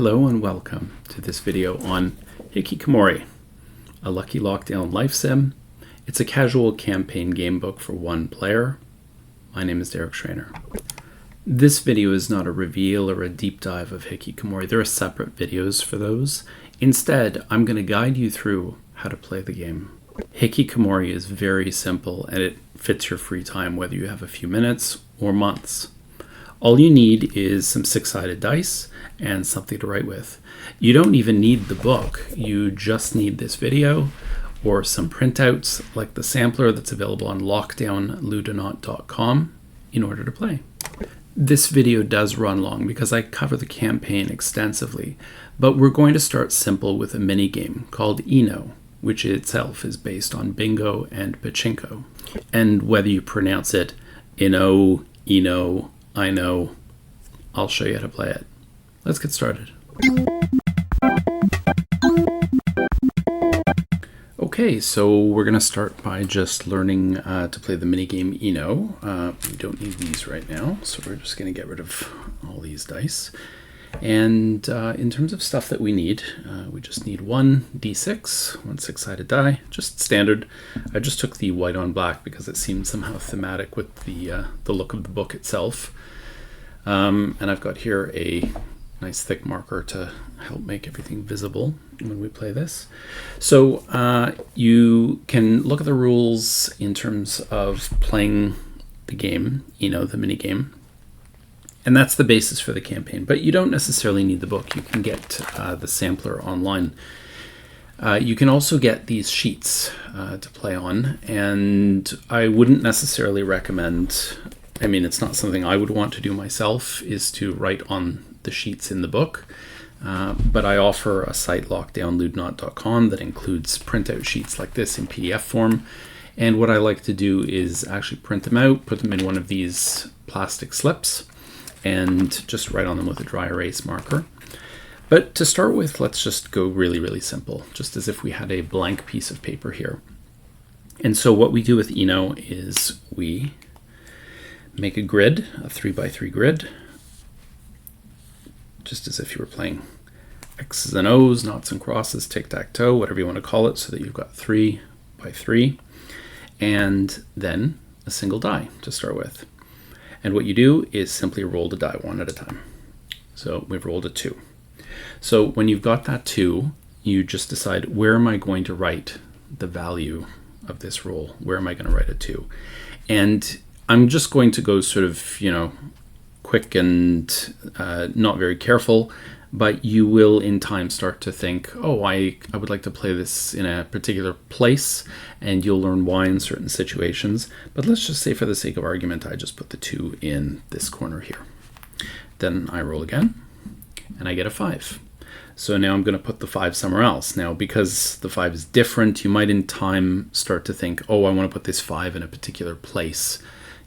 Hello and welcome to this video on Hikikomori, a Lucky Lockdown life sim. It's a casual campaign game book for one player. My name is Derek Schreiner. This video is not a reveal or a deep dive of Hikikomori. There are separate videos for those. Instead, I'm going to guide you through how to play the game. Hikikomori is very simple and it fits your free time, whether you have a few minutes or months. All you need is some six-sided dice and something to write with. You don't even need the book. You just need this video or some printouts like the sampler that's available on lockdownludonaut.com in order to play. This video does run long because I cover the campaign extensively, but we're going to start simple with a mini game called Eno, which itself is based on bingo and pachinko. And whether you pronounce it Eno, Eno, I know, I'll show you how to play it. Let's get started. Okay, so we're going to start by just learning to play the minigame Eno. We don't need these right now, so we're just going to get rid of all these dice. And in terms of stuff that we need, we just need one d6, one six-sided die, just standard. I just took the white on black because it seemed somehow thematic with the look of the book itself. And I've got here a nice thick marker to help make everything visible when we play this. So you can look at the rules in terms of playing the game, the mini game. And that's the basis for the campaign, but you don't necessarily need the book. You can get the sampler online. You can also get these sheets to play on, and I wouldn't necessarily recommend, it's not something I would want to do myself, is to write on the sheets in the book, but I offer a site, lockdownludonaut.com, that includes printout sheets like this in PDF form. And what I like to do is actually print them out, put them in one of these plastic slips, and just write on them with a dry erase marker. But to start with, let's just go really, really simple, just as if we had a blank piece of paper here. And so what we do with Eno is we make a grid, a 3x3 grid, just as if you were playing X's and O's, noughts and crosses, tic-tac-toe, whatever you want to call it, so that you've got 3x3, and then a single die to start with. And what you do is simply roll the die one at a time. So we've rolled a 2. So when you've got that 2, you just decide, where am I going to write the value of this roll? Where am I going to write a 2? And I'm just going to go sort of, quick and not very careful, but you will in time start to think, oh, I would like to play this in a particular place, and you'll learn why in certain situations. But let's just say for the sake of argument, I just put the 2 in this corner here. Then I roll again, and I get a 5. So now I'm going to put the 5 somewhere else. Now, because the 5 is different, you might in time start to think, oh, I want to put this 5 in a particular place,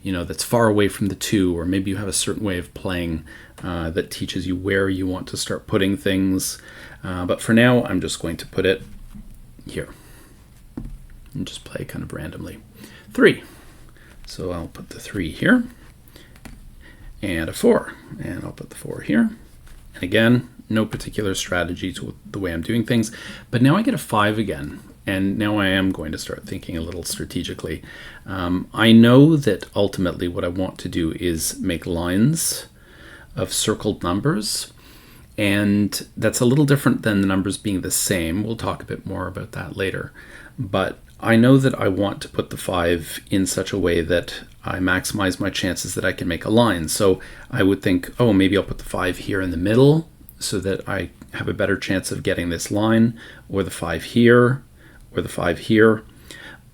that's far away from the 2, or maybe you have a certain way of playing that teaches you where you want to start putting things. But for now, I'm just going to put it here and just play kind of randomly. 3. So I'll put the 3 here, and a 4, and I'll put the 4 here. And again, no particular strategy to the way I'm doing things, but now I get a 5 again. And now I am going to start thinking a little strategically. I know that ultimately what I want to do is make lines of circled numbers, and that's a little different than the numbers being the same. We'll talk a bit more about that later. But I know that I want to put the 5 in such a way that I maximize my chances that I can make a line. So I would think, oh, maybe I'll put the 5 here in the middle so that I have a better chance of getting this line, or the 5 here, or the 5 here.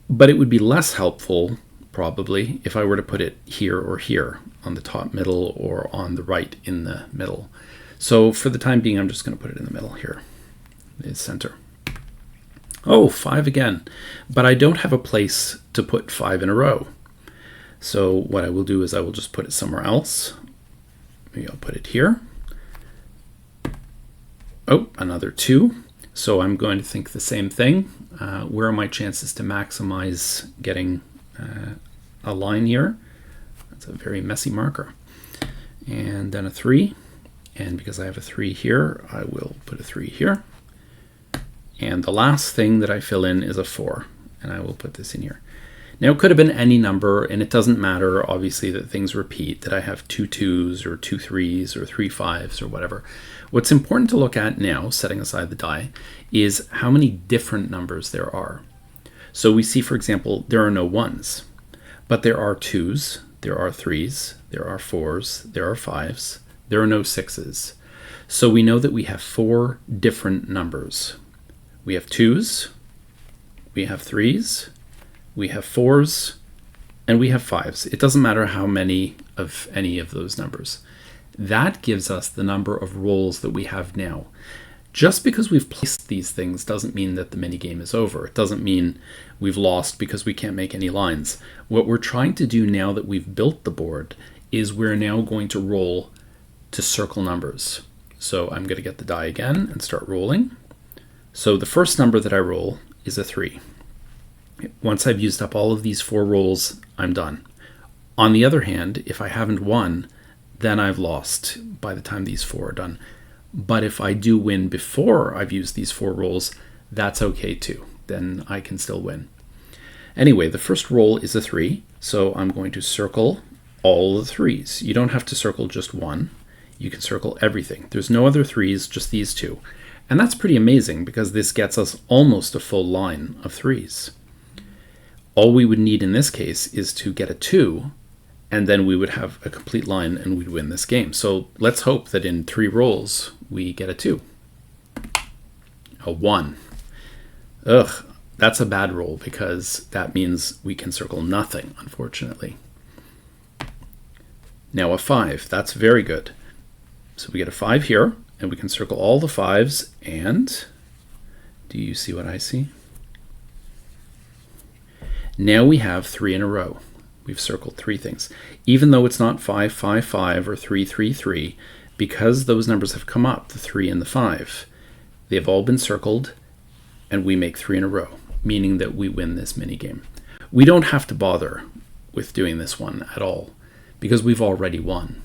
But it would be less helpful, probably, if I were to put it here or here, on the top middle or on the right in the middle. So for the time being, I'm just going to put it in the middle here, the center. Oh, 5 again. But I don't have a place to put 5 in a row. So what I will do is I will just put it somewhere else. Maybe I'll put it here. Oh, another 2. So I'm going to think the same thing. Where are my chances to maximize getting a line here? That's a very messy marker. And then a 3. And because I have a 3 here, I will put a 3 here. And the last thing that I fill in is a 4, and I will put this in here. Now, it could have been any number, and it doesn't matter, obviously, that things repeat, that I have 2 2s or 2 3s or 3 5s or whatever. What's important to look at now, setting aside the die, is how many different numbers there are. So we see, for example, there are no 1s, but there are 2s, there are 3s, there are 4s, there are 5s, there are no 6s. So we know that we have 4 different numbers. We have 2s, we have 3s, we have 4s, and we have 5s. It doesn't matter how many of any of those numbers. That gives us the number of rolls that we have now. Just because we've placed these things doesn't mean that the minigame is over. It doesn't mean we've lost because we can't make any lines. What we're trying to do now that we've built the board is we're now going to roll to circle numbers. So I'm going to get the die again and start rolling. So the first number that I roll is a 3. Once I've used up all of these 4 rolls, I'm done. On the other hand, if I haven't won, then I've lost by the time these 4 are done. But if I do win before I've used these 4 rolls, that's okay too. Then I can still win. Anyway, the first roll is a 3, so I'm going to circle all the 3s. You don't have to circle just one. You can circle everything. There's no other 3s, just these 2. And that's pretty amazing because this gets us almost a full line of 3s. All we would need in this case is to get a 2, and then we would have a complete line and we'd win this game. So let's hope that in 3 rolls we get a 2. A 1. Ugh, that's a bad roll because that means we can circle nothing, unfortunately. Now a 5, that's very good. So we get a 5 here, and we can circle all the 5s, and do you see what I see? Now we have 3 in a row. We've circled 3 things. Even though it's not 5, 5, 5 or 3, 3, 3, because those numbers have come up, the 3 and the 5, they have all been circled, and we make 3 in a row, meaning that we win this minigame. We don't have to bother with doing this one at all, because we've already won.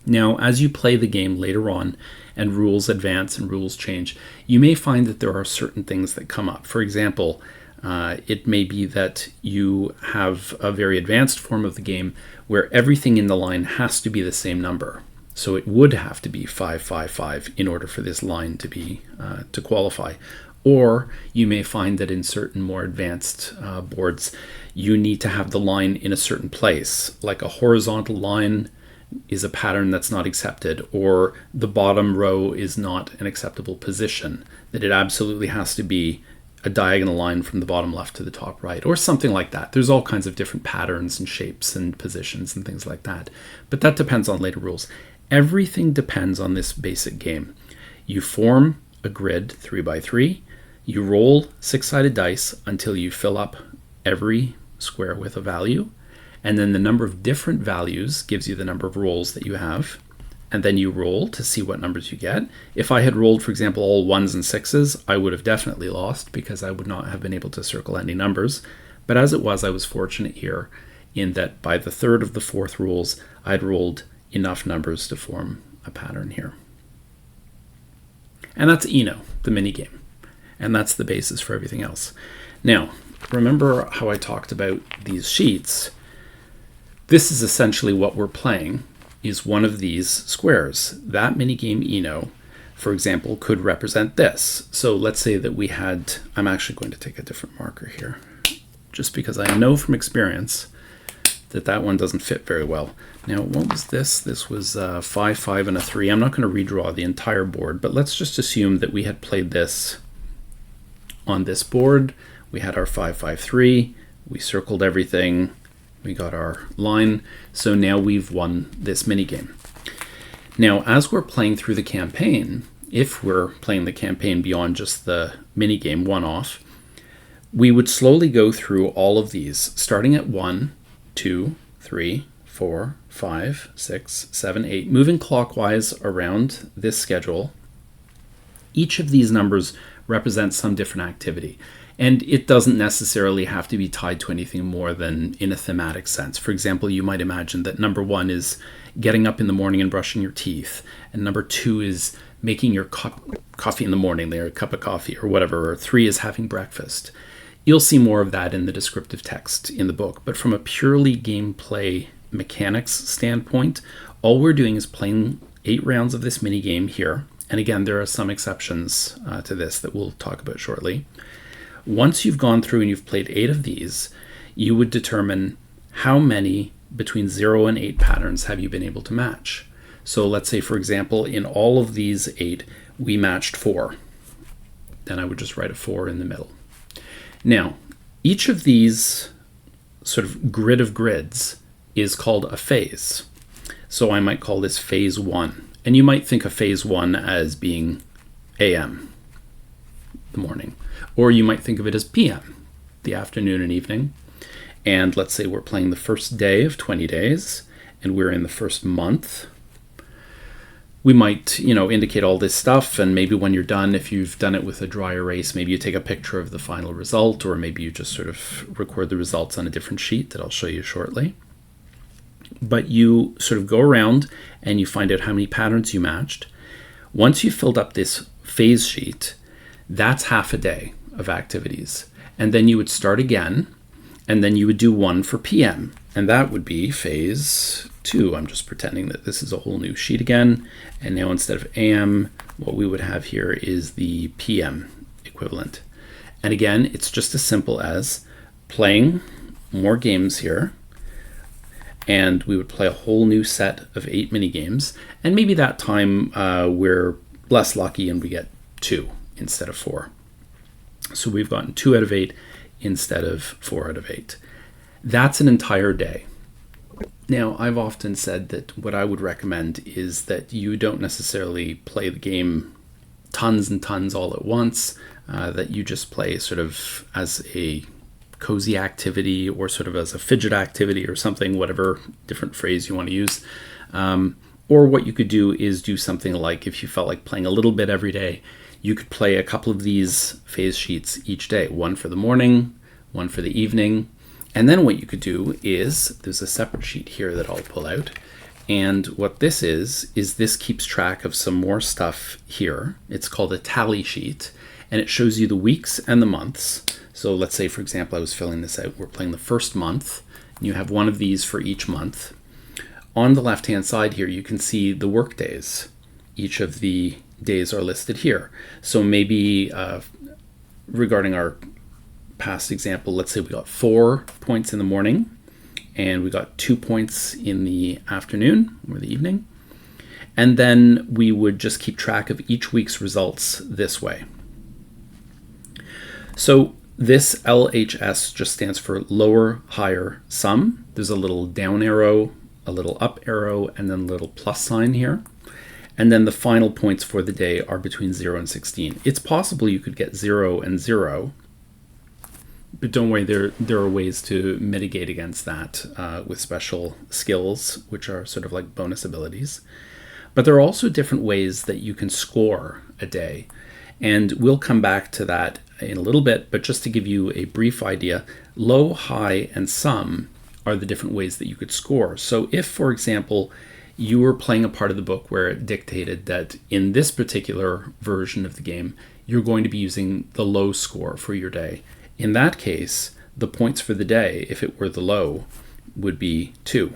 Now, as you play the game later on, and rules advance and rules change, you may find that there are certain things that come up. For example, it may be that you have a very advanced form of the game where everything in the line has to be the same number. So it would have to be 5, 5, 5 in order for this line to be to qualify. Or you may find that in certain more advanced boards, you need to have the line in a certain place, like a horizontal line is a pattern that's not accepted, or the bottom row is not an acceptable position, that it absolutely has to be a diagonal line from the bottom left to the top right, or something like that. There's all kinds of different patterns and shapes and positions and things like that. But that depends on later rules. Everything depends on this basic game. You form a grid 3 by 3. You roll 6-sided dice until you fill up every square with a value. And then the number of different values gives you the number of rolls that you have. And then you roll to see what numbers you get. If I had rolled, for example, all 1s and 6s, I would have definitely lost because I would not have been able to circle any numbers. But as it was, I was fortunate here in that by the 3rd of the 4th rolls, I'd rolled enough numbers to form a pattern here. And that's Eno, the minigame. And that's the basis for everything else. Now, remember how I talked about these sheets? This is essentially what we're playing, is one of these squares. That minigame Eno, for example, could represent this. So let's say that we had, I'm actually going to take a different marker here, just because I know from experience that that one doesn't fit very well. Now, what was this? This was 5, 5, and a 3. I'm not going to redraw the entire board, but let's just assume that we had played this on this board. We had our 5, 5, 3. We circled everything. We got our line. So now we've won this minigame. Now, as we're playing through the campaign, if we're playing the campaign beyond just the minigame one-off, we would slowly go through all of these, starting at 1, 2, 3, 4, 5, 6, 7, 8, moving clockwise around this schedule. Each of these numbers represents some different activity. And it doesn't necessarily have to be tied to anything more than in a thematic sense. For example, you might imagine that number 1 is getting up in the morning and brushing your teeth, and number 2 is making your coffee in the morning, a cup of coffee or whatever, or 3 is having breakfast. You'll see more of that in the descriptive text in the book, but from a purely gameplay mechanics standpoint, all we're doing is playing 8 rounds of this mini game here. And again, there are some exceptions to this that we'll talk about shortly. Once you've gone through and you've played 8 of these, you would determine how many between 0 and 8 patterns have you been able to match. So let's say, for example, in all of these 8, we matched 4. Then I would just write a 4 in the middle. Now, each of these sort of grid of grids is called a phase. So I might call this phase 1. And you might think of phase 1 as being AM, the morning. Or you might think of it as PM, the afternoon and evening. And let's say we're playing the first day of 20 days, and we're in the first month. We might, indicate all this stuff, and maybe when you're done, if you've done it with a dry erase, maybe you take a picture of the final result, or maybe you just sort of record the results on a different sheet that I'll show you shortly. But you sort of go around and you find out how many patterns you matched. Once you've filled up this phase sheet, that's half a day of activities. And then you would start again, and then you would do 1 for PM. And that would be phase 2. I'm just pretending that this is a whole new sheet again. And now instead of AM, what we would have here is the PM equivalent. And again, it's just as simple as playing more games here. And we would play a whole new set of 8 mini games. And maybe that time we're less lucky and we get 2 instead of 4. So we've gotten 2 out of 8 instead of 4 out of 8. That's an entire day. Now, I've often said that what I would recommend is that you don't necessarily play the game tons and tons all at once, that you just play sort of as a cozy activity or sort of as a fidget activity or something, whatever different phrase you want to use. Or what you could do is do something like, if you felt like playing a little bit every day, you could play a couple of these phase sheets each day, 1 for the morning, 1 for the evening. And then what you could do is, there's a separate sheet here that I'll pull out. And what this is this keeps track of some more stuff here. It's called a tally sheet, and it shows you the weeks and the months. So let's say, for example, I was filling this out. We're playing the first month, and you have 1 of these for each month. On the left-hand side here, you can see the work days. Each of the days are listed here. So maybe regarding our past example, let's say we got 4 points in the morning, and we got 2 points in the afternoon or the evening. And then we would just keep track of each week's results this way. So this LHS just stands for lower, higher, sum. There's a little down arrow, a little up arrow, and then a little plus sign here. And then the final points for the day are between 0 and 16. It's possible you could get 0 and 0, but don't worry, there are ways to mitigate against that with special skills, which are sort of like bonus abilities. But there are also different ways that you can score a day. And we'll come back to that in a little bit, but just to give you a brief idea, low, high, and sum are the different ways that you could score. So if, for example, you were playing a part of the book where it dictated that in this particular version of the game, you're going to be using the low score for your day. In that case, the points for the day, if it were the low, would be 2,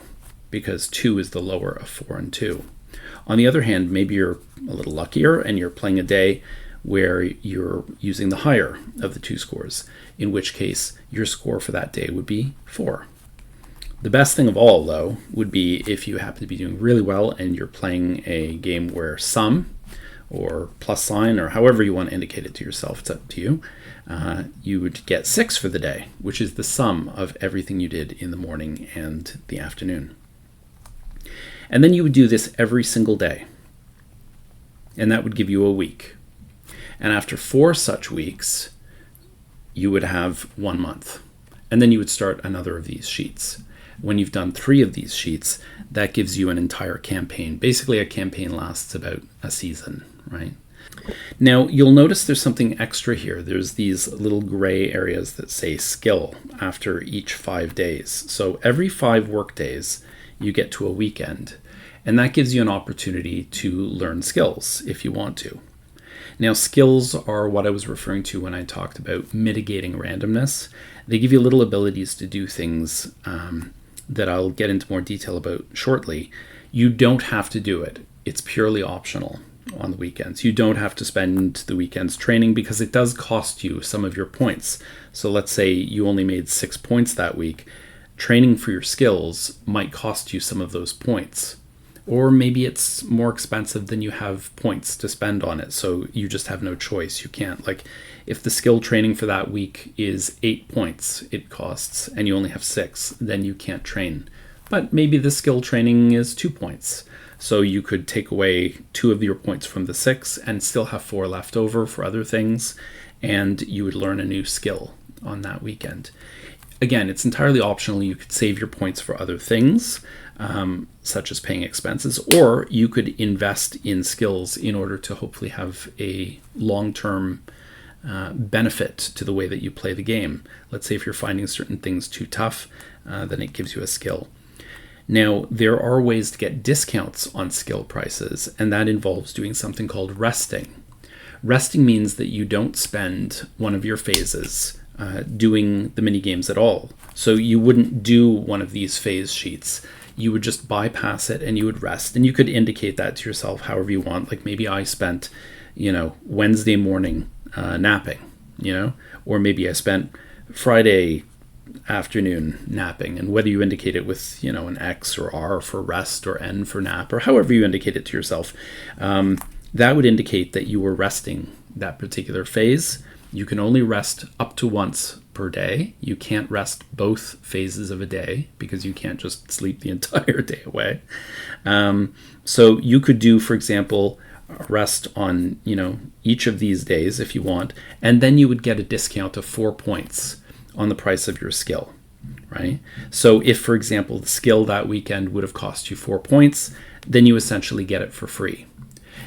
because 2 is the lower of 4 and 2. On the other hand, maybe you're a little luckier and you're playing a day where you're using the higher of the 2 scores, in which case your score for that day would be 4. The best thing of all, though, would be if you happen to be doing really well and you're playing a game where sum or plus sign, or however you want to indicate it to yourself, it's up to you, you would get 6 for the day, which is the sum of everything you did in the morning and the afternoon. And then you would do this every single day, and that would give you a week. And after 4 such weeks, you would have 1 month. And then you would start another of these sheets. When you've done 3 of these sheets, that gives you an entire campaign. Basically, a campaign lasts about a season, right? Now, you'll notice there's something extra here. There's these little gray areas that say skill after each 5 days. So every 5 work days, you get to a weekend. And that gives you an opportunity to learn skills if you want to. Now, skills are what I was referring to when I talked about mitigating randomness. They give you little abilities to do things that I'll get into more detail about shortly. You don't have to do it. It's purely optional on the weekends. You don't have to spend the weekends training because it does cost you some of your points. So let's say you only made 6 points that week. Training for your skills might cost you some of those points. Or maybe it's more expensive than you have points to spend on it, so you just have no choice. You can't, like, if the skill training for that week is 8 points it costs, and you only have 6, then you can't train. But maybe the skill training is 2 points, so you could take away 2 of your points from the 6 and still have 4 left over for other things, and you would learn a new skill on that weekend. Again, it's entirely optional. You could save your points for other things, such as paying expenses, or you could invest in skills in order to hopefully have a long-term benefit to the way that you play the game. Let's say if you're finding certain things too tough, then it gives you a skill. Now, there are ways to get discounts on skill prices, and that involves doing something called resting. Resting means that you don't spend one of your phases doing the mini games at all. So you wouldn't do one of these phase sheets. You would just bypass it and you would rest. And you could indicate that to yourself however you want. Like maybe I spent, Wednesday morning napping, or maybe I spent Friday afternoon napping. And whether you indicate it with, an X or R for rest or N for nap, or however you indicate it to yourself, that would indicate that you were resting that particular phase. You can only rest up to once per day. You can't rest both phases of a day because you can't just sleep the entire day away. So you could do, for example, rest on, each of these days if you want, and then you would get a discount of 4 points on the price of your skill, right? So if, for example, the skill that weekend would have cost you 4 points, then you essentially get it for free.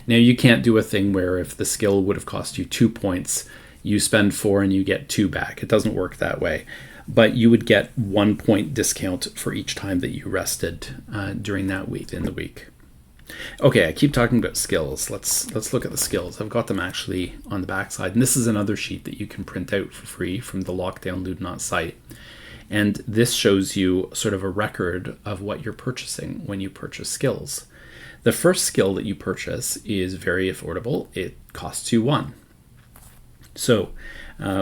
Now, you can't do a thing where if the skill would have cost you 2 points, you spend 4 and you get 2 back. It doesn't work that way. But you would get 1 point discount for each time that you rested during that week, in the week. Okay, I keep talking about skills. Let's look at the skills. I've got them actually on the back side. And this is another sheet that you can print out for free from the Lockdown Ludonauts site. And this shows you sort of a record of what you're purchasing when you purchase skills. The first skill that you purchase is very affordable. It costs you 1. So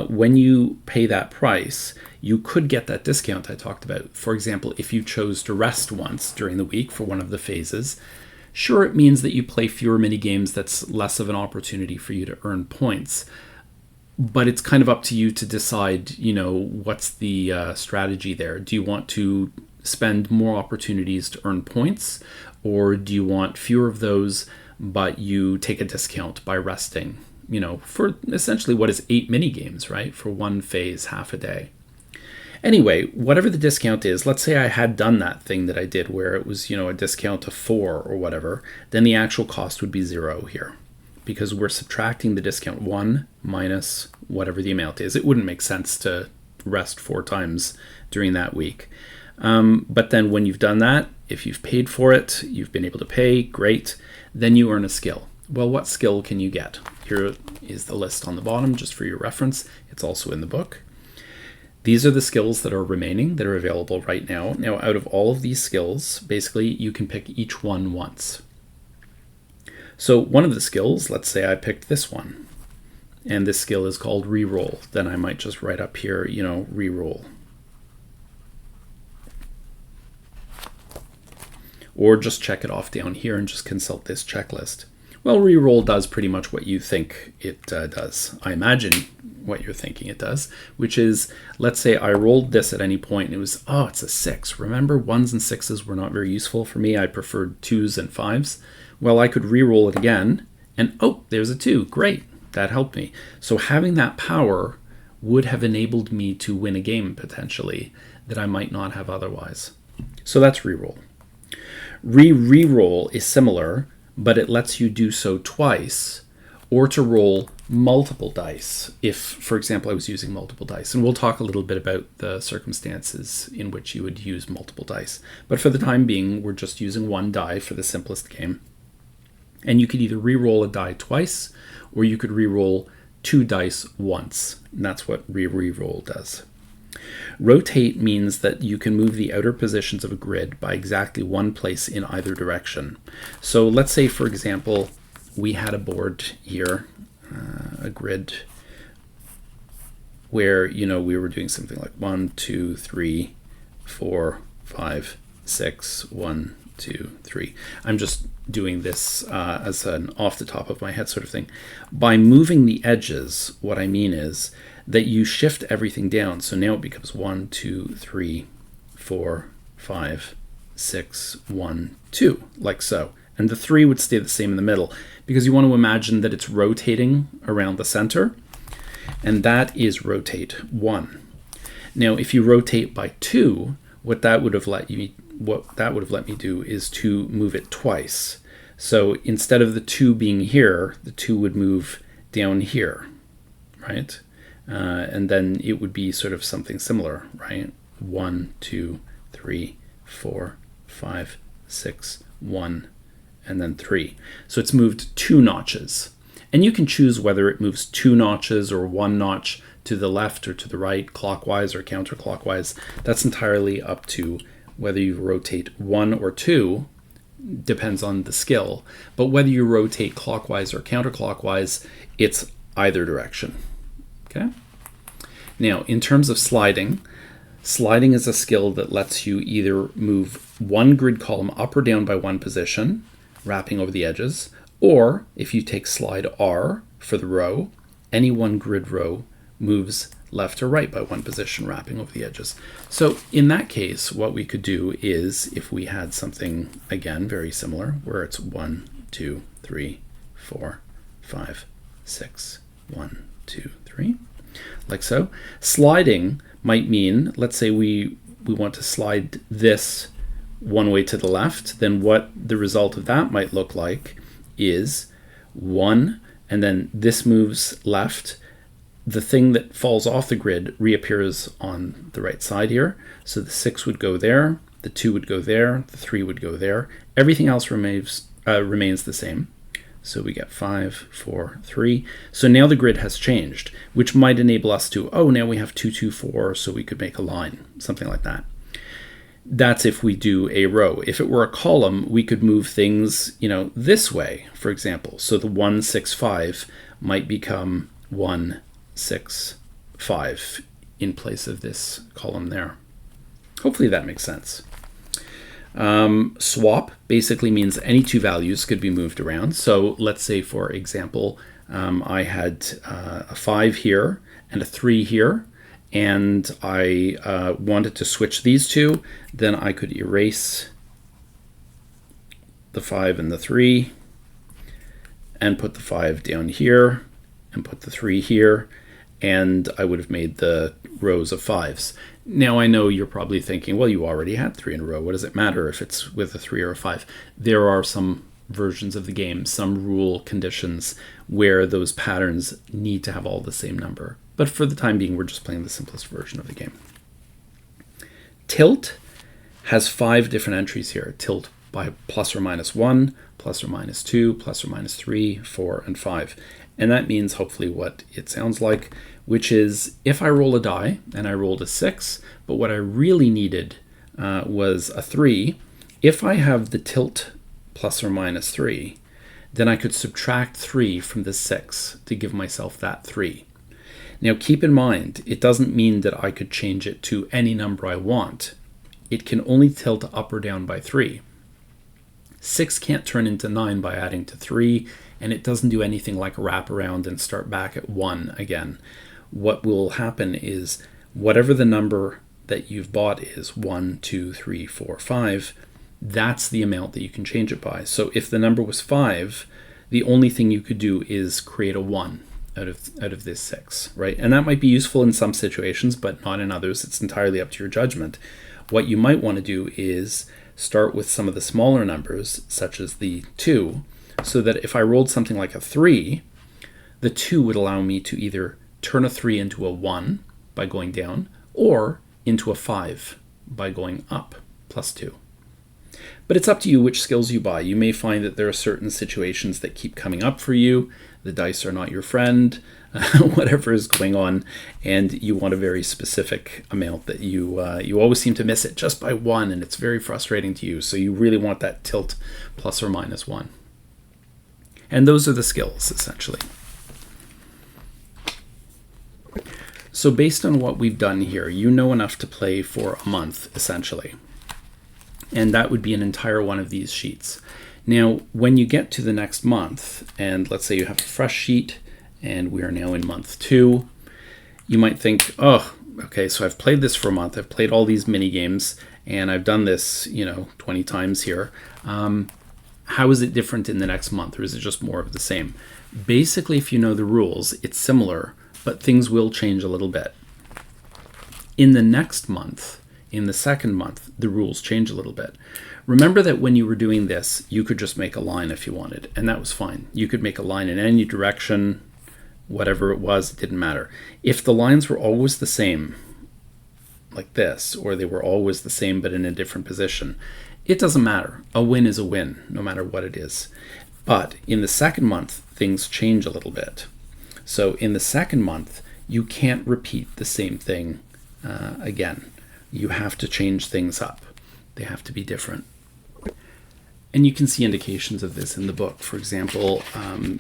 when you pay that price, you could get that discount I talked about. For example, if you chose to rest once during the week for one of the phases, sure, it means that you play fewer mini games. That's less of an opportunity for you to earn points. But it's kind of up to you to decide, what's the strategy there. Do you want to spend more opportunities to earn points? Or do you want fewer of those, but you take a discount by resting? For essentially what is 8 mini games, right? For one phase, half a day. Anyway, whatever the discount is, let's say I had done that thing that I did where it was, a discount of 4 or whatever, then the actual cost would be 0 here because we're subtracting the discount 1 minus whatever the amount is. It wouldn't make sense to rest 4 times during that week. But then when you've done that, if you've paid for it, you've been able to pay, great, then you earn a skill. Well, what skill can you get? Here is the list on the bottom, just for your reference. It's also in the book. These are the skills that are remaining, that are available right now. Now, out of all of these skills, basically, you can pick each one once. So one of the skills, let's say I picked this one, and this skill is called reroll. Then I might just write up here, reroll. Or just check it off down here and just consult this checklist. Well, reroll does pretty much what you think it does. I imagine what you're thinking it does, which is, let's say I rolled this at any point and it was, it's a 6. Remember, 1s and 6s were not very useful for me. I preferred 2s and 5s. Well, I could reroll it again and, there's a 2. Great. That helped me. So having that power would have enabled me to win a game potentially that I might not have otherwise. So that's reroll. Reroll is similar, but it lets you do so twice, or to roll multiple dice if, for example, I was using multiple dice. And we'll talk a little bit about the circumstances in which you would use multiple dice. But for the time being, we're just using one die for the simplest game. And you could either re-roll a die twice, or you could re-roll 2 dice once. And that's what re-roll does. Rotate means that you can move the outer positions of a grid by exactly one place in either direction. So let's say, for example, we had a board here, a grid, where, we were doing something like 1, 2, 3, 4, 5, 6, 1, 2, 3. I'm just doing this as an off the top of my head sort of thing. By moving the edges, what I mean is that you shift everything down. So now it becomes 1, 2, 3, 4, 5, 6, 1, 2, like so. And the 3 would stay the same in the middle because you want to imagine that it's rotating around the center. And that is rotate 1. Now, if you rotate by 2, what that would have let me do is to move it twice. So instead of the 2 being here, the 2 would move down here, right? And then it would be sort of something similar, right? 1, 2, 3, 4, 5, 6, 1, and then 3. So it's moved 2 notches. And you can choose whether it moves 2 notches or 1 notch to the left or to the right, clockwise or counterclockwise. That's entirely up to whether you rotate 1 or 2, depends on the skill. But whether you rotate clockwise or counterclockwise, it's either direction. Okay. Now, in terms of sliding is a skill that lets you either move one grid column up or down by one position, wrapping over the edges, or if you take slide R for the row, any one grid row moves left or right by one position, wrapping over the edges. So in that case, what we could do is, if we had something, again, very similar, where it's 1, 2, 3, 4, 5, 6, 1, 2, 3, like so. Sliding might mean, let's say we want to slide this one way to the left, then what the result of that might look like is 1, and then this moves left. The thing that falls off the grid reappears on the right side here. So the 6 would go there, the 2 would go there, the 3 would go there. Everything else remains the same. So we get 5, 4, 3. So now the grid has changed, which might enable us to, now we have 2, 2, 4, so we could make a line, something like that. That's if we do a row. If it were a column, we could move things, this way, for example. So the 1, 6, 5 might become 1, 6, 5 in place of this column there. Hopefully that makes sense. Swap basically means any 2 values could be moved around. So let's say, for example, I had a 5 here and a 3 here, and I wanted to switch these 2. Then I could erase the 5 and the 3 and put the 5 down here and put the 3 here, and I would have made the rows of 5s. Now I know you're probably thinking, well, you already had 3 in a row. What does it matter if it's with a 3 or a 5? There are some versions of the game, some rule conditions where those patterns need to have all the same number. But for the time being, we're just playing the simplest version of the game. Tilt has 5 different entries here. Tilt by plus or minus 1, plus or minus 2, plus or minus 3, 4, and 5. And that means hopefully what it sounds like, which is if I roll a die and I rolled a 6, but what I really needed was a 3, if I have the tilt plus or minus 3, then I could subtract 3 from the 6 to give myself that 3. Now keep in mind, it doesn't mean that I could change it to any number I want. It can only tilt up or down by 3. 6 can't turn into 9 by adding to 3, and it doesn't do anything like wrap around and start back at 1 again. What will happen is whatever the number that you've bought is, 1, 2, 3, 4, 5, that's the amount that you can change it by. So if the number was 5, the only thing you could do is create a 1 out of this 6, right? And that might be useful in some situations, but not in others. It's entirely up to your judgment. What you might want to do is start with some of the smaller numbers, such as the 2, so that if I rolled something like a 3, The 2 would allow me to either turn a 3 into a 1 by going down, or into a 5 by going up, +2. But it's up to you which skills you buy. You may find that there are certain situations that keep coming up for you. The dice are not your friend, whatever is going on, and you want a very specific amount that you always seem to miss it just by 1, and it's very frustrating to you. So you really want that tilt ±1. And those are the skills, essentially. So based on what we've done here, you know enough to play for a month, essentially. And that would be an entire one of these sheets. Now, when you get to the next month, and let's say you have a fresh sheet, and we are now in month 2, you might think, oh, okay, so I've played this for a month. I've played all these mini games, and I've done this, 20 times here. How is it different in the next month, or is it just more of the same? Basically, if you know the rules, it's similar, but things will change a little bit. In the next month, in the second month, the rules change a little bit. Remember that when you were doing this, you could just make a line if you wanted, and that was fine. You could make a line in any direction, whatever it was, it didn't matter. If the lines were always the same, like this, or they were always the same but in a different position, it doesn't matter. A win is a win, no matter what it is. But in the second month, things change a little bit. So in the second month, you can't repeat the same thing again. You have to change things up. They have to be different. And you can see indications of this in the book. For example,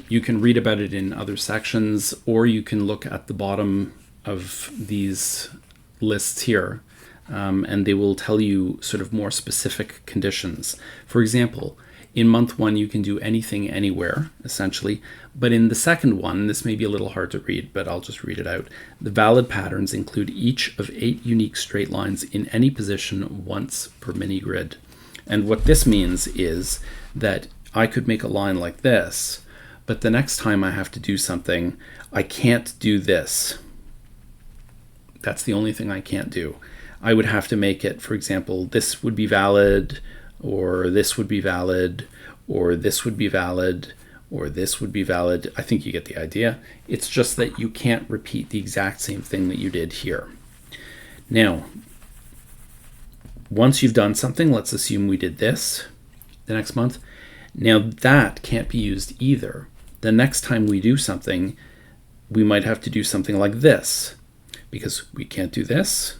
you can read about it in other sections, or you can look at the bottom of these lists here, and they will tell you sort of more specific conditions. For example, in month 1, you can do anything, anywhere, essentially. But in the second one, this may be a little hard to read, but I'll just read it out. The valid patterns include each of 8 unique straight lines in any position once per mini grid. And what this means is that I could make a line like this, but the next time I have to do something, I can't do this. That's the only thing I can't do. I would have to make it, for example, this would be valid, or this would be valid, or this would be valid, or this would be valid. I think you get the idea. It's just that you can't repeat the exact same thing that you did here. Now, once you've done something, let's assume we did this the next month. Now that can't be used either. The next time we do something, we might have to do something like this, because we can't do this,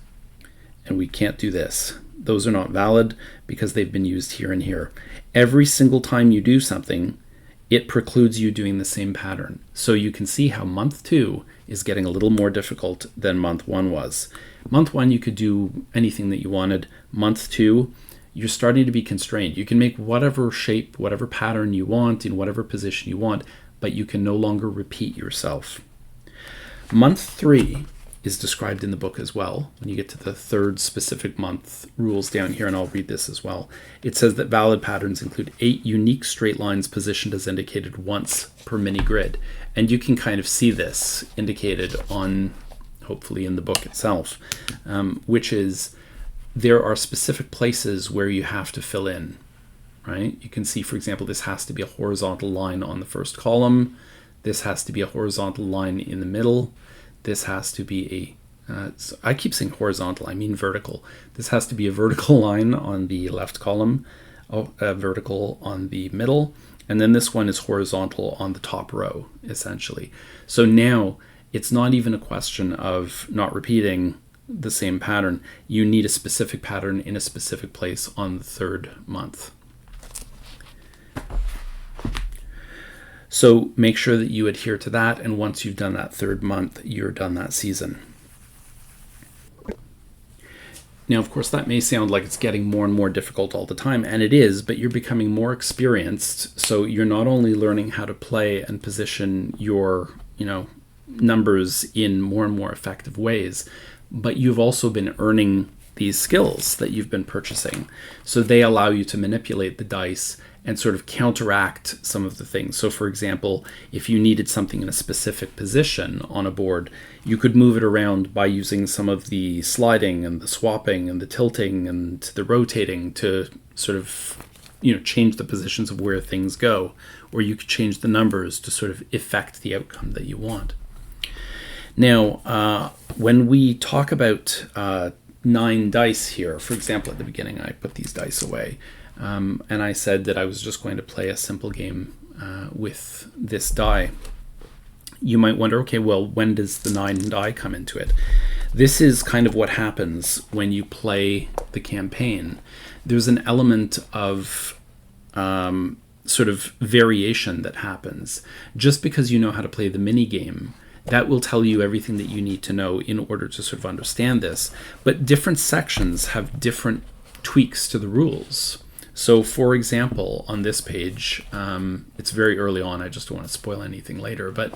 and we can't do this. Those are not valid because they've been used here and here. Every single time you do something, it precludes you doing the same pattern. So you can see how month 2 is getting a little more difficult than month 1 was. Month 1, you could do anything that you wanted. Month 2, you're starting to be constrained. You can make whatever shape, whatever pattern you want, in whatever position you want, but you can no longer repeat yourself. Month 3 is described in the book as well. When you get to the third specific month rules down here, and I'll read this as well, it says that valid patterns include 8 unique straight lines positioned as indicated once per mini grid. And you can kind of see this indicated on, hopefully in the book itself, which is there are specific places where you have to fill in, right? You can see, for example, this has to be a horizontal line on the first column. This has to be a horizontal line in the middle. This has to be I keep saying horizontal, I mean vertical. This has to be a vertical line on the left column, a vertical on the middle, and then this one is horizontal on the top row, essentially. So now it's not even a question of not repeating the same pattern. You need a specific pattern in a specific place on the third month. So make sure that you adhere to that, and once you've done that third month, you're done that season. Now, of course, that may sound like it's getting more and more difficult all the time, and it is, but you're becoming more experienced, so you're not only learning how to play and position your, numbers in more and more effective ways, but you've also been earning these skills that you've been purchasing. So they allow you to manipulate the dice and sort of counteract some of the things. So for example, if you needed something in a specific position on a board, you could move it around by using some of the sliding and the swapping and the tilting and the rotating to sort of change the positions of where things go, or you could change the numbers to sort of affect the outcome that you want. Now, when we talk about 9 dice here, for example, at the beginning, I put these dice away, and I said that I was just going to play a simple game with this die. You might wonder, okay, well, when does the 9 die come into it? This is kind of what happens when you play the campaign. There's an element of sort of variation that happens. Just because you know how to play the mini game, that will tell you everything that you need to know in order to sort of understand this. But different sections have different tweaks to the rules. So, for example, on this page, it's very early on, I just don't want to spoil anything later, but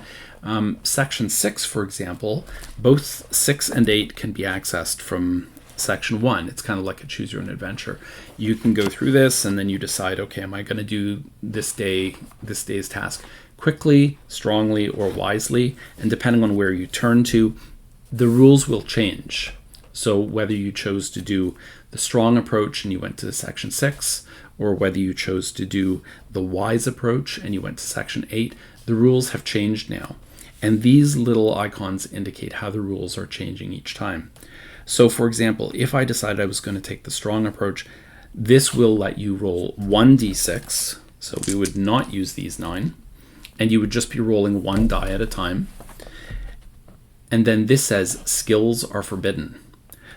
section 6, for example, both 6 and 8 can be accessed from section 1. It's kind of like a choose your own adventure. You can go through this and then you decide, okay, am I going to do this day's task quickly, strongly, or wisely? And depending on where you turn to, the rules will change. So whether you chose to do the strong approach and you went to section 6, or whether you chose to do the wise approach and you went to section 8, the rules have changed now. And these little icons indicate how the rules are changing each time. So for example, if I decided I was going to take the strong approach, this will let you roll 1d6. So we would not use these 9. And you would just be rolling 1 die at a time. And then this says skills are forbidden.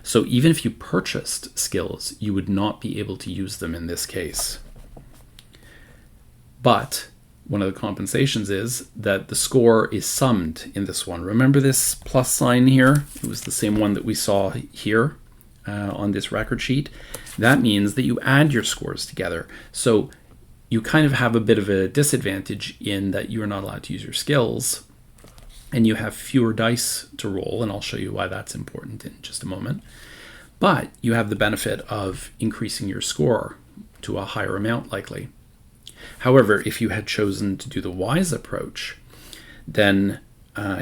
So even if you purchased skills, you would not be able to use them in this case. But one of the compensations is that the score is summed in this one. Remember this plus sign here? It was the same one that we saw here on this record sheet. That means that you add your scores together. So you kind of have a bit of a disadvantage in that you are not allowed to use your skills, and you have fewer dice to roll, and I'll show you why that's important in just a moment. But you have the benefit of increasing your score to a higher amount, likely. However, if you had chosen to do the wise approach, then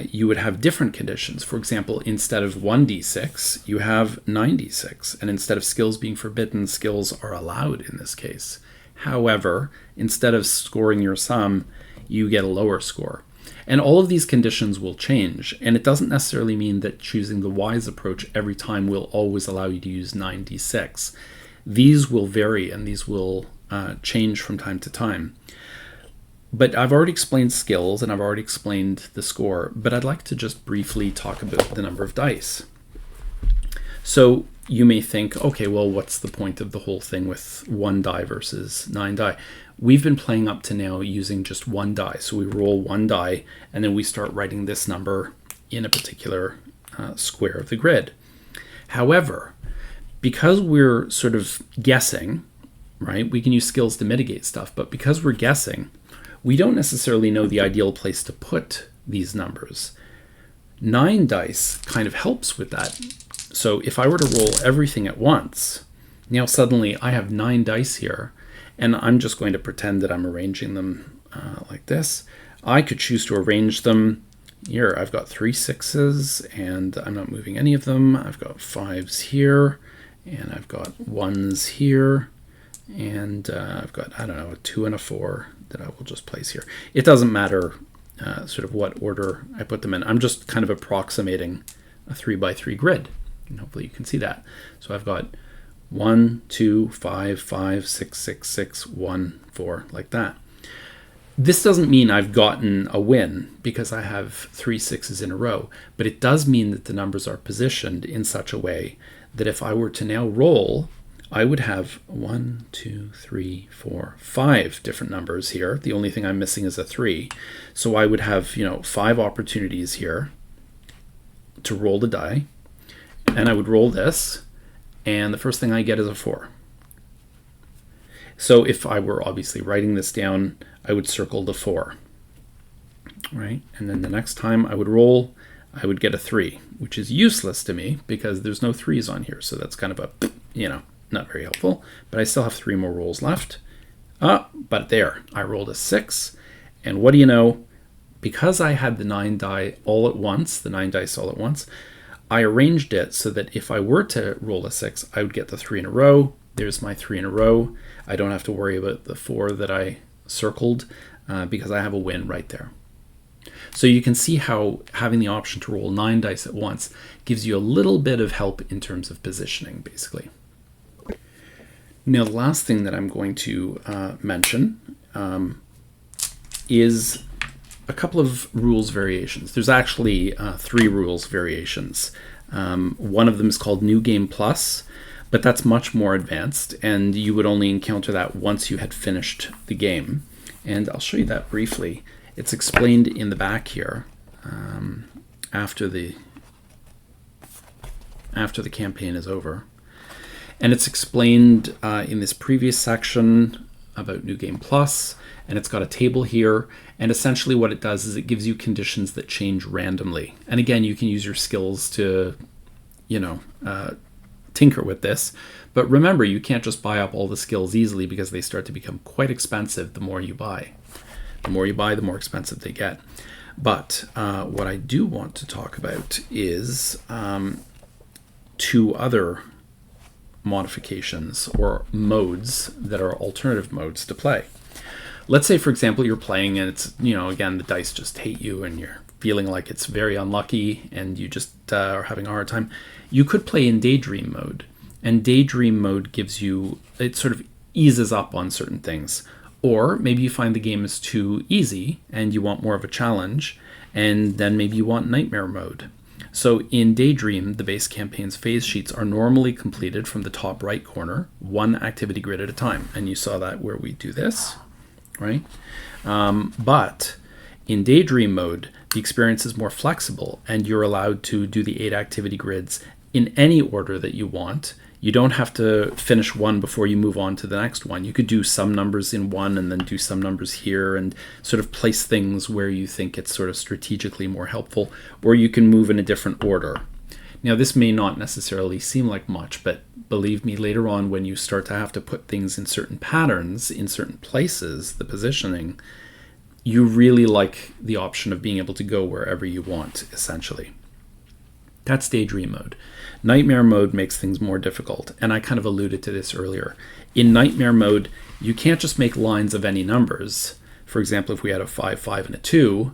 you would have different conditions. For example, instead of 1d6, you have 9d6, and instead of skills being forbidden, skills are allowed in this case. However, instead of scoring your sum, you get a lower score. And all of these conditions will change, and it doesn't necessarily mean that choosing the wise approach every time will always allow you to use 9d6. These will vary, and these will change from time to time. But I've already explained skills, and I've already explained the score, but I'd like to just briefly talk about the number of dice. So you may think, okay, well, what's the point of the whole thing with 1 die versus 9 die? We've been playing up to now using just 1 die. So we roll 1 die, and then we start writing this number in a particular square of the grid. However, because we're sort of guessing, right, we can use skills to mitigate stuff, but because we're guessing, we don't necessarily know the ideal place to put these numbers. 9 dice kind of helps with that. So if I were to roll everything at once, now suddenly I have 9 dice here, and I'm just going to pretend that I'm arranging them like this. I could choose to arrange them here. I've got 3 6s, and I'm not moving any of them. I've got 5s here, and I've got 1s here, and I've got, I don't know, a 2 and a 4 that I will just place here. It doesn't matter sort of what order I put them in. I'm just kind of approximating a 3x3 grid, and hopefully you can see that. So I've got 1, 2, 5, 5, 6, 6, 6, 1, 4, like that. This doesn't mean I've gotten a win because I have 3 6s in a row, but it does mean that the numbers are positioned in such a way that if I were to now roll, I would have 1, 2, 3, 4, 5 different numbers here. The only thing I'm missing is a 3. So I would have, 5 opportunities here to roll the die, and I would roll this, and the first thing I get is a 4. So if I were obviously writing this down, I would circle the 4, right? And then the next time I would roll, I would get a 3, which is useless to me because there's no 3s on here. So that's kind of a, not very helpful, but I still have 3 more rolls left. But there, I rolled a 6. And what do you know? Because I had the 9 die all at once, the 9 dice all at once, I arranged it so that if I were to roll a 6, I would get the 3 in a row, There's my 3 in a row. I don't have to worry about the 4 that I circled because I have a win right there. So you can see how having the option to roll 9 dice at once gives you a little bit of help in terms of positioning, basically. Now, the last thing that I'm going to mention is a couple of rules variations. There's actually 3 rules variations. One of them is called New Game Plus, but that's much more advanced, and you would only encounter that once you had finished the game. And I'll show you that briefly. It's explained in the back here after the campaign is over. And it's explained in this previous section about New Game Plus, and it's got a table here. And essentially what it does is it gives you conditions that change randomly. And again, you can use your skills to, tinker with this. But remember, you can't just buy up all the skills easily because they start to become quite expensive the more you buy. The more you buy, the more expensive they get. But what I do want to talk about is 2 other modifications or modes that are alternative modes to play. Let's say, for example, you're playing and it's, again, the dice just hate you and you're feeling like it's very unlucky and you just are having a hard time. You could play in Daydream mode. And Daydream mode gives you, it sort of eases up on certain things. Or maybe you find the game is too easy and you want more of a challenge, and then maybe you want Nightmare mode. So in Daydream, the base campaign's phase sheets are normally completed from the top right corner, 1 activity grid at a time. And you saw that where we do this, right? But in Daydream mode, the experience is more flexible and you're allowed to do the 8 activity grids in any order that you want. You don't have to finish one before you move on to the next one. You could do some numbers in one and then do some numbers here and sort of place things where you think it's sort of strategically more helpful, or you can move in a different order. Now, this may not necessarily seem like much, but believe me, later on when you start to have to put things in certain patterns, in certain places, the positioning, you really like the option of being able to go wherever you want, essentially. That's Daydream mode. Nightmare mode makes things more difficult, and I kind of alluded to this earlier. In Nightmare mode, you can't just make lines of any numbers. For example, if we had a 5, 5, and a 2,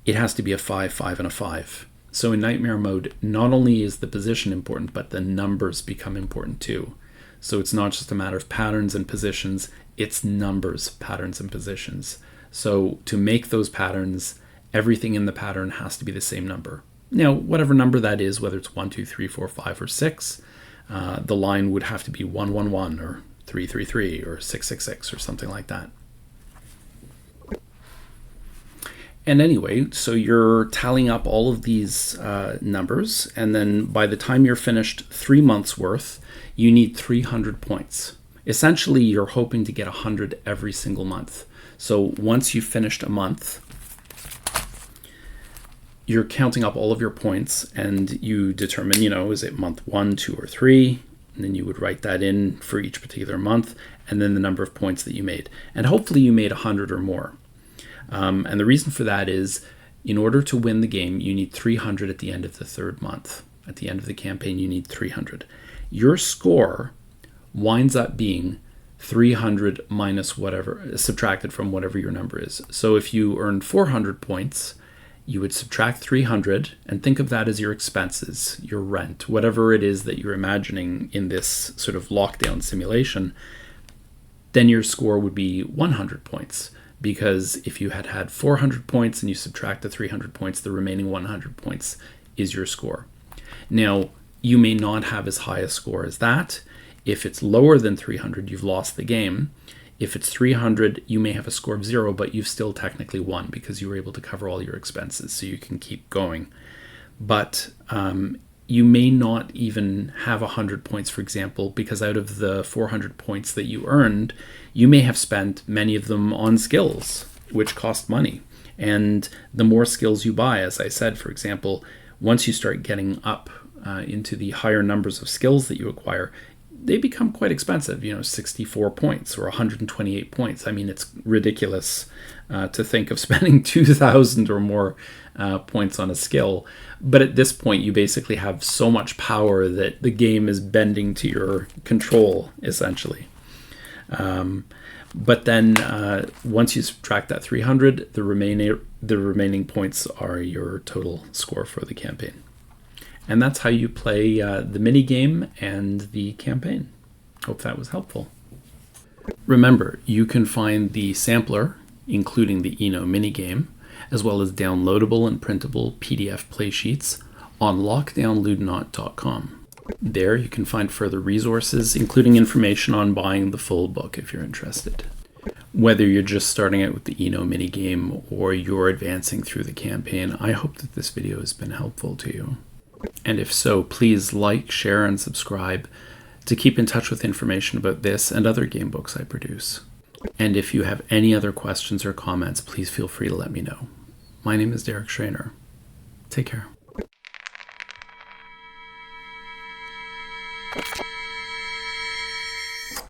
it has to be a 5, 5, and a 5. So in Nightmare mode, not only is the position important, but the numbers become important too. So it's not just a matter of patterns and positions, it's numbers, patterns, and positions. So to make those patterns, everything in the pattern has to be the same number. Now, whatever number that is, whether it's 1, 2, 3, 4, 5, or 6, the line would have to be 1, 1, 1, or 3, 3, 3, or 6, 6, 6, or something like that. And anyway, so you're tallying up all of these numbers, and then by the time you're finished 3 months worth, you need 300 points. Essentially, you're hoping to get 100 every single month. So once you've finished a month, you're counting up all of your points and you determine, is it month 1, 2, or 3? And then you would write that in for each particular month and then the number of points that you made. And hopefully you made 100 or more. And the reason for that is in order to win the game, you need 300 at the end of the 3rd month. At the end of the campaign, you need 300. Your score winds up being 300 minus whatever, subtracted from whatever your number is. So if you earned 400 points, you would subtract 300 and think of that as your expenses, your rent, whatever it is that you're imagining in this sort of lockdown simulation. Then your score would be 100 points. Because if you had 400 points and you subtract the 300 points, the remaining 100 points is your score. Now, you may not have as high a score as that. If it's lower than 300, you've lost the game. If it's 300, you may have a score of 0, but you've still technically won because you were able to cover all your expenses, so you can keep going. But you may not even have 100 points, for example, because out of the 400 points that you earned, you may have spent many of them on skills, which cost money. And the more skills you buy, as I said, for example, once you start getting up into the higher numbers of skills that you acquire, they become quite expensive, 64 points or 128 points. I mean, it's ridiculous to think of spending 2,000 or more points on a skill. But at this point, you basically have so much power that the game is bending to your control, essentially. But then once you subtract that 300, the remaining points are your total score for the campaign. And that's how you play the mini game and the campaign. Hope that was helpful. Remember, you can find the sampler, including the mini game, as well as downloadable and printable PDF play sheets on lockdownludnaut.com. There you can find further resources, including information on buying the full book if you're interested. Whether you're just starting out with the mini game or you're advancing through the campaign, I hope that this video has been helpful to you. And if so, please like, share, and subscribe to keep in touch with information about this and other game books I produce. And if you have any other questions or comments, please feel free to let me know. My name is Derek Schreiner. Take care.